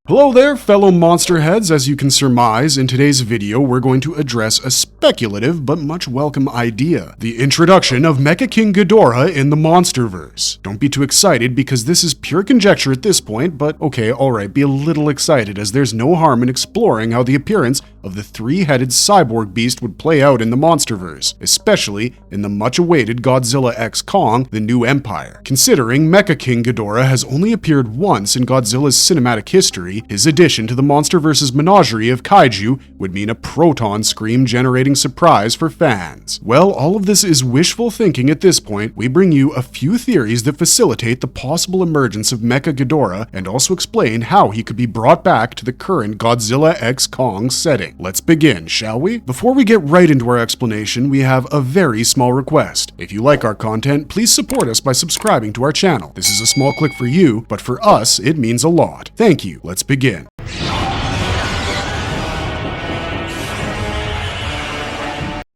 Hello there, fellow monster heads. As you can surmise, in today's video we're going to address a speculative but much welcome idea: the introduction of Mecha King Ghidorah in the Monsterverse. Don't be too excited because this is pure conjecture at this point, but okay, alright, be a little excited as there's no harm in exploring how the appearance of the three-headed cyborg beast would play out in the Monsterverse, especially in the much-awaited Godzilla X Kong: The New Empire. Considering Mecha King Ghidorah has only appeared once in Godzilla's cinematic history, his addition to the Monsterverse's menagerie of kaiju would mean a proton scream-generating surprise for fans. Well, all of this is wishful thinking at this point. We bring you a few theories that facilitate the possible emergence of Mecha Ghidorah and also explain how he could be brought back to the current Godzilla X Kong setting. Let's begin, shall we? Before we get right into our explanation, we have a very small request. If you like our content, please support us by subscribing to our channel. This is a small click for you, but for us, it means a lot. Thank you. Let's begin.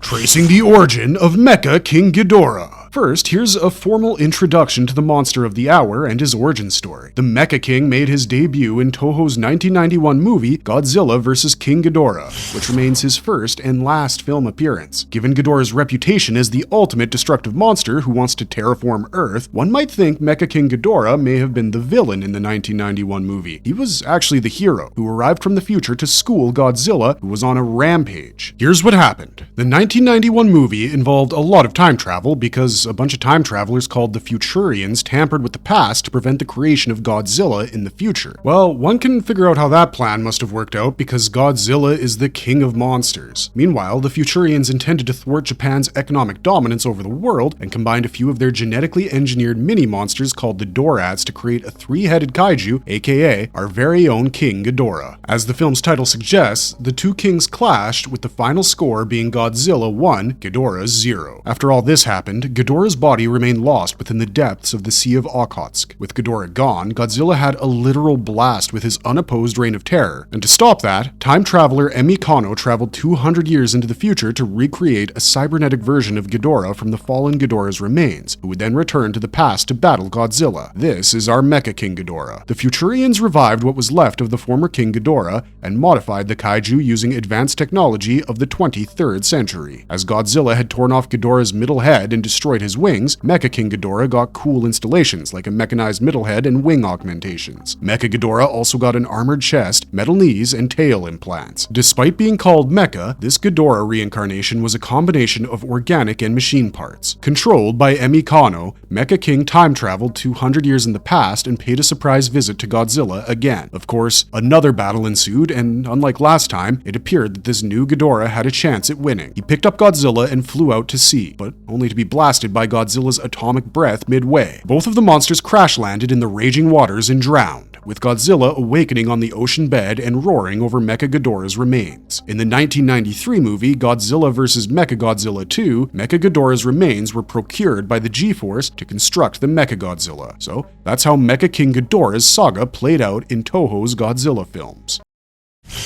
Tracing the origin of Mecha King Ghidorah. First, here's a formal introduction to the monster of the hour and his origin story. The Mecha King made his debut in Toho's 1991 movie Godzilla vs. King Ghidorah, which remains his first and last film appearance. Given Ghidorah's reputation as the ultimate destructive monster who wants to terraform Earth, one might think Mecha King Ghidorah may have been the villain in the 1991 movie. He was actually the hero, who arrived from the future to school Godzilla, who was on a rampage. Here's what happened. The 1991 movie involved a lot of time travel because a bunch of time travelers called the Futurians tampered with the past to prevent the creation of Godzilla in the future. Well, one can figure out how that plan must have worked out because Godzilla is the king of monsters. Meanwhile, the Futurians intended to thwart Japan's economic dominance over the world and combined a few of their genetically engineered mini-monsters called the Dorats to create a three-headed kaiju, aka our very own King Ghidorah. As the film's title suggests, the two kings clashed, with the final score being Godzilla 1, Ghidorah 0. After all this happened, Ghidorah's body remained lost within the depths of the Sea of Okhotsk. With Ghidorah gone, Godzilla had a literal blast with his unopposed reign of terror. And to stop that, time traveler Emi Kano traveled 200 years into the future to recreate a cybernetic version of Ghidorah from the fallen Ghidorah's remains, who would then return to the past to battle Godzilla. This is our Mecha King Ghidorah. The Futurians revived what was left of the former King Ghidorah and modified the kaiju using advanced technology of the 23rd century. As Godzilla had torn off Ghidorah's middle head and destroyed his wings, Mecha King Ghidorah got cool installations like a mechanized middle head and wing augmentations. Mecha Ghidorah also got an armored chest, metal knees, and tail implants. Despite being called Mecha, this Ghidorah reincarnation was a combination of organic and machine parts. Controlled by Emi Kano, Mecha King time traveled 200 years in the past and paid a surprise visit to Godzilla again. Of course, another battle ensued, and unlike last time, it appeared that this new Ghidorah had a chance at winning. He picked up Godzilla and flew out to sea, but only to be blasted by Godzilla's atomic breath midway. Both of the monsters crash-landed in the raging waters and drowned, with Godzilla awakening on the ocean bed and roaring over Mecha Ghidorah's remains. In the 1993 movie Godzilla vs. Mechagodzilla 2, Mecha Ghidorah's remains were procured by the G-Force to construct the Mechagodzilla. So that's how Mecha King Ghidorah's saga played out in Toho's Godzilla films.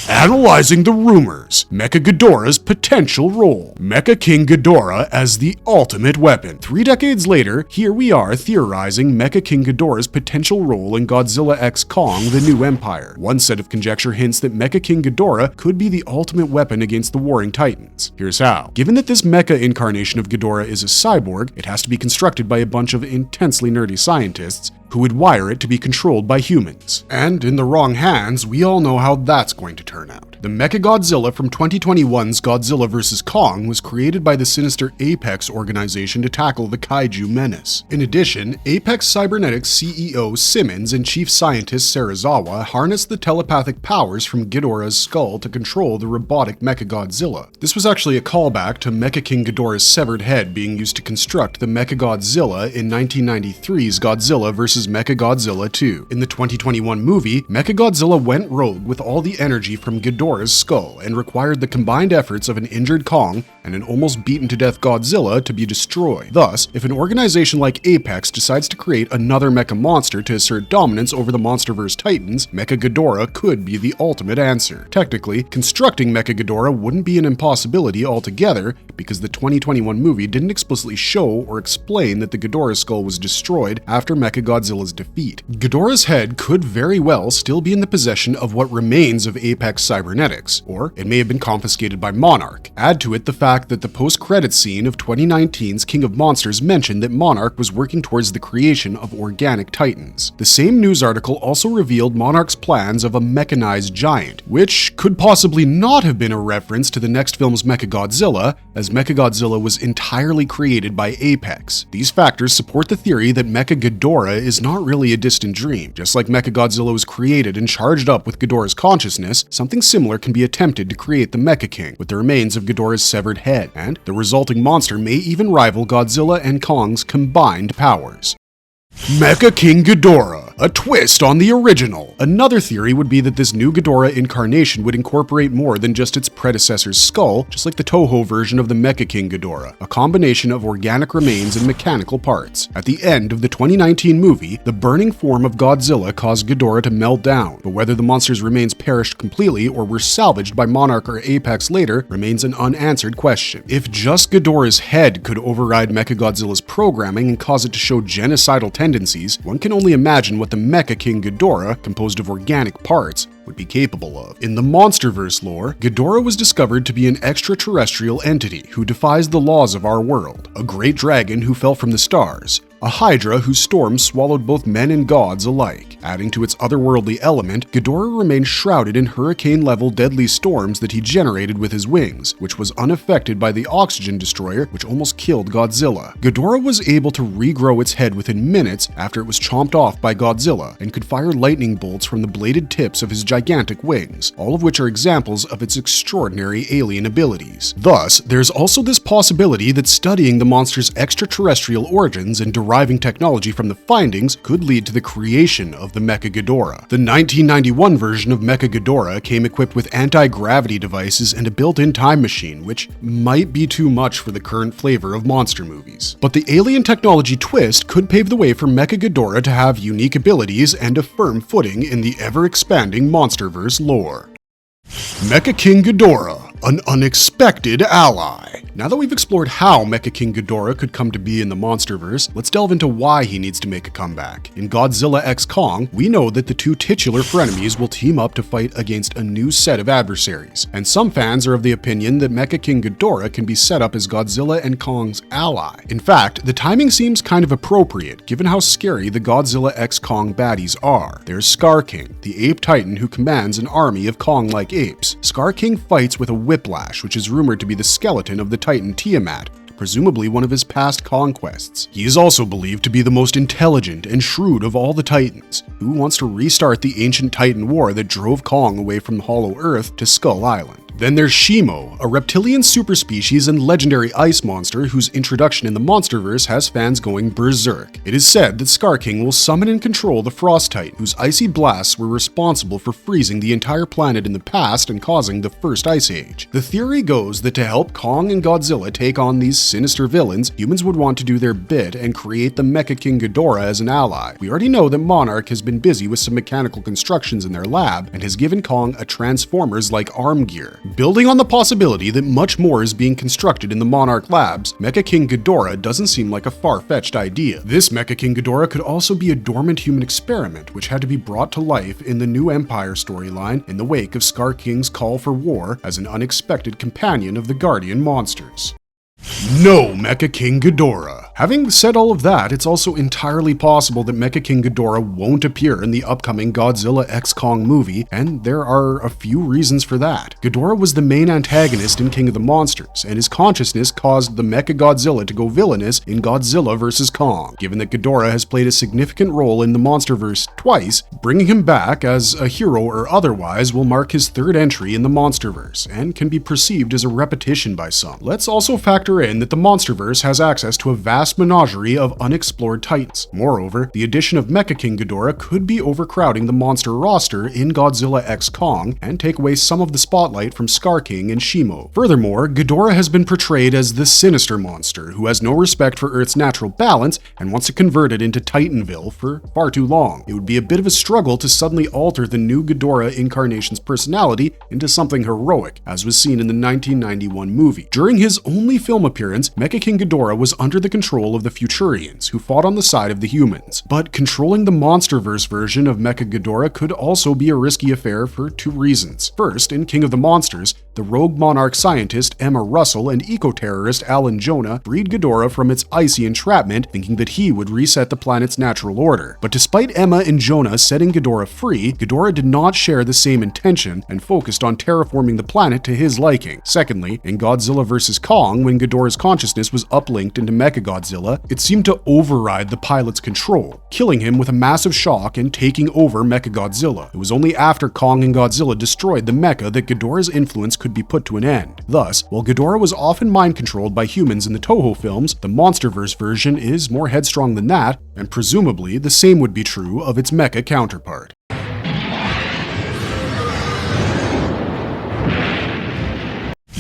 Analyzing the rumors, Mecha Ghidorah's potential role. Mecha King Ghidorah as the ultimate weapon. 3 decades later, here we are theorizing Mecha King Ghidorah's potential role in Godzilla X Kong: The New Empire. One set of conjecture hints that Mecha King Ghidorah could be the ultimate weapon against the warring titans. Here's how. Given that this mecha incarnation of Ghidorah is a cyborg, it has to be constructed by a bunch of intensely nerdy scientists who would wire it to be controlled by humans. And in the wrong hands, we all know how that's going to turn out. The Mechagodzilla from 2021's Godzilla vs. Kong was created by the sinister Apex organization to tackle the kaiju menace. In addition, Apex Cybernetics CEO Simmons and chief scientist Serizawa harnessed the telepathic powers from Ghidorah's skull to control the robotic Mechagodzilla. This was actually a callback to Mecha King Ghidorah's severed head being used to construct the Mechagodzilla in 1993's Godzilla vs. Mechagodzilla 2. In the 2021 movie, Mechagodzilla went rogue with all the energy from Ghidorah Ghidorah's skull and required the combined efforts of an injured Kong and an almost beaten to death Godzilla to be destroyed. Thus, if an organization like Apex decides to create another mecha monster to assert dominance over the MonsterVerse titans, Mecha Ghidorah could be the ultimate answer. Technically, constructing Mecha Ghidorah wouldn't be an impossibility altogether, because the 2021 movie didn't explicitly show or explain that the Ghidorah skull was destroyed after Mechagodzilla's defeat. Ghidorah's head could very well still be in the possession of what remains of Apex cybernetics, or it may have been confiscated by Monarch. Add to it the fact that the post-credits scene of 2019's King of Monsters mentioned that Monarch was working towards the creation of organic titans. The same news article also revealed Monarch's plans of a mechanized giant, which could possibly not have been a reference to the next film's Mechagodzilla, as Mechagodzilla was entirely created by Apex. These factors support the theory that Mecha Ghidorah is not really a distant dream. Just like Mechagodzilla was created and charged up with Ghidorah's consciousness, something similar can be attempted to create the Mecha King with the remains of Ghidorah's severed head, and the resulting monster may even rival Godzilla and Kong's combined powers. Mecha King Ghidorah, a twist on the original. Another theory would be that this new Ghidorah incarnation would incorporate more than just its predecessor's skull, just like the Toho version of the Mecha King Ghidorah, a combination of organic remains and mechanical parts. At the end of the 2019 movie, the burning form of Godzilla caused Ghidorah to melt down, but whether the monster's remains perished completely or were salvaged by Monarch or Apex later remains an unanswered question. If just Ghidorah's head could override Mechagodzilla's programming and cause it to show genocidal tendencies, one can only imagine what the Mecha King Ghidorah, composed of organic parts, would be capable of. In the MonsterVerse lore, Ghidorah was discovered to be an extraterrestrial entity who defies the laws of our world, a great dragon who fell from the stars, a hydra whose storms swallowed both men and gods alike. Adding to its otherworldly element, Ghidorah remained shrouded in hurricane-level deadly storms that he generated with his wings, which was unaffected by the oxygen destroyer which almost killed Godzilla. Ghidorah was able to regrow its head within minutes after it was chomped off by Godzilla, and could fire lightning bolts from the bladed tips of his gigantic wings, all of which are examples of its extraordinary alien abilities. Thus, there's also this possibility that studying the monster's extraterrestrial origins and deriving technology from the findings could lead to the creation of the Mecha Ghidorah. The 1991 version of Mecha Ghidorah came equipped with anti-gravity devices and a built-in time machine, which might be too much for the current flavor of monster movies. But the alien technology twist could pave the way for Mecha Ghidorah to have unique abilities and a firm footing in the ever-expanding MonsterVerse lore. Mecha King Ghidorah, an unexpected ally. Now that we've explored how Mecha King Ghidorah could come to be in the MonsterVerse, let's delve into why he needs to make a comeback. In Godzilla X Kong, we know that the two titular frenemies will team up to fight against a new set of adversaries, and some fans are of the opinion that Mecha King Ghidorah can be set up as Godzilla and Kong's ally. In fact, the timing seems kind of appropriate, given how scary the Godzilla X Kong baddies are. There's Scar King, the ape titan who commands an army of Kong-like apes. Scar King fights with a whiplash, which is rumored to be the skeleton of the titan Tiamat, presumably one of his past conquests. He is also believed to be the most intelligent and shrewd of all the titans, who wants to restart the ancient titan war that drove Kong away from Hollow Earth to Skull Island. Then there's Shimo, a reptilian superspecies and legendary ice monster whose introduction in the MonsterVerse has fans going berserk. It is said that Scar King will summon and control the Frost Titan, whose icy blasts were responsible for freezing the entire planet in the past and causing the First Ice Age. The theory goes that to help Kong and Godzilla take on these sinister villains, humans would want to do their bit and create the Mecha King Ghidorah as an ally. We already know that Monarch has been busy with some mechanical constructions in their lab and has given Kong a Transformers-like arm gear. Building on the possibility that much more is being constructed in the Monarch labs, Mecha King Ghidorah doesn't seem like a far-fetched idea. This Mecha King Ghidorah could also be a dormant human experiment which had to be brought to life in the New Empire storyline in the wake of Scar King's call for war as an unexpected companion of the Guardian monsters. No Mecha King Ghidorah. Having said all of that, it's also entirely possible that Mecha King Ghidorah won't appear in the upcoming Godzilla X Kong movie, and there are a few reasons for that. Ghidorah was the main antagonist in King of the Monsters, and his consciousness caused the Mecha Godzilla to go villainous in Godzilla vs. Kong. Given that Ghidorah has played a significant role in the MonsterVerse twice, bringing him back as a hero or otherwise will mark his third entry in the MonsterVerse, and can be perceived as a repetition by some. Let's also factor in that the MonsterVerse has access to a vast vast menagerie of unexplored titans. Moreover, the addition of Mecha King Ghidorah could be overcrowding the monster roster in Godzilla X Kong and take away some of the spotlight from Scar King and Shimo. Furthermore, Ghidorah has been portrayed as the sinister monster who has no respect for Earth's natural balance and wants to convert it into Titanville for far too long. It would be a bit of a struggle to suddenly alter the new Ghidorah incarnation's personality into something heroic, as was seen in the 1991 movie. During his only film appearance, Mecha King Ghidorah was under the control of the Futurians, who fought on the side of the humans. But controlling the MonsterVerse version of Mecha Ghidorah could also be a risky affair for two reasons. First, in King of the Monsters, the rogue monarch scientist Emma Russell and eco-terrorist Alan Jonah freed Ghidorah from its icy entrapment, thinking that he would reset the planet's natural order. But despite Emma and Jonah setting Ghidorah free, Ghidorah did not share the same intention and focused on terraforming the planet to his liking. Secondly, in Godzilla vs. Kong, when Ghidorah's consciousness was uplinked into Mechagodzilla, it seemed to override the pilot's control, killing him with a massive shock and taking over Mechagodzilla. It was only after Kong and Godzilla destroyed the mecha that Ghidorah's influence could be put to an end. Thus, while Ghidorah was often mind-controlled by humans in the Toho films, the MonsterVerse version is more headstrong than that, and presumably the same would be true of its mecha counterpart.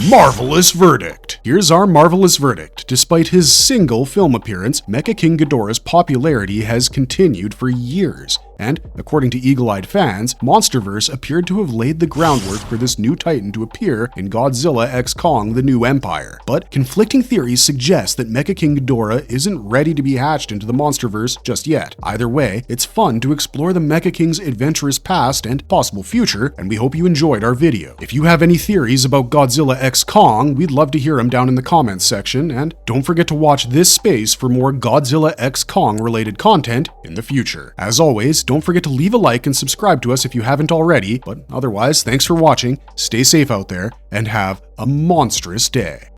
Marvelous verdict. Here's our marvelous verdict. Despite his single film appearance, Mecha King Ghidorah's popularity has continued for years. And, according to eagle-eyed fans, MonsterVerse appeared to have laid the groundwork for this new titan to appear in Godzilla X Kong: The New Empire. But conflicting theories suggest that Mecha King Ghidorah isn't ready to be hatched into the MonsterVerse just yet. Either way, it's fun to explore the Mecha King's adventurous past and possible future, and we hope you enjoyed our video. If you have any theories about Godzilla X Kong, we'd love to hear them down in the comments section, and don't forget to watch this space for more Godzilla X Kong related content in the future. As always, don't forget to leave a like and subscribe to us if you haven't already, but otherwise, thanks for watching, stay safe out there, and have a monstrous day.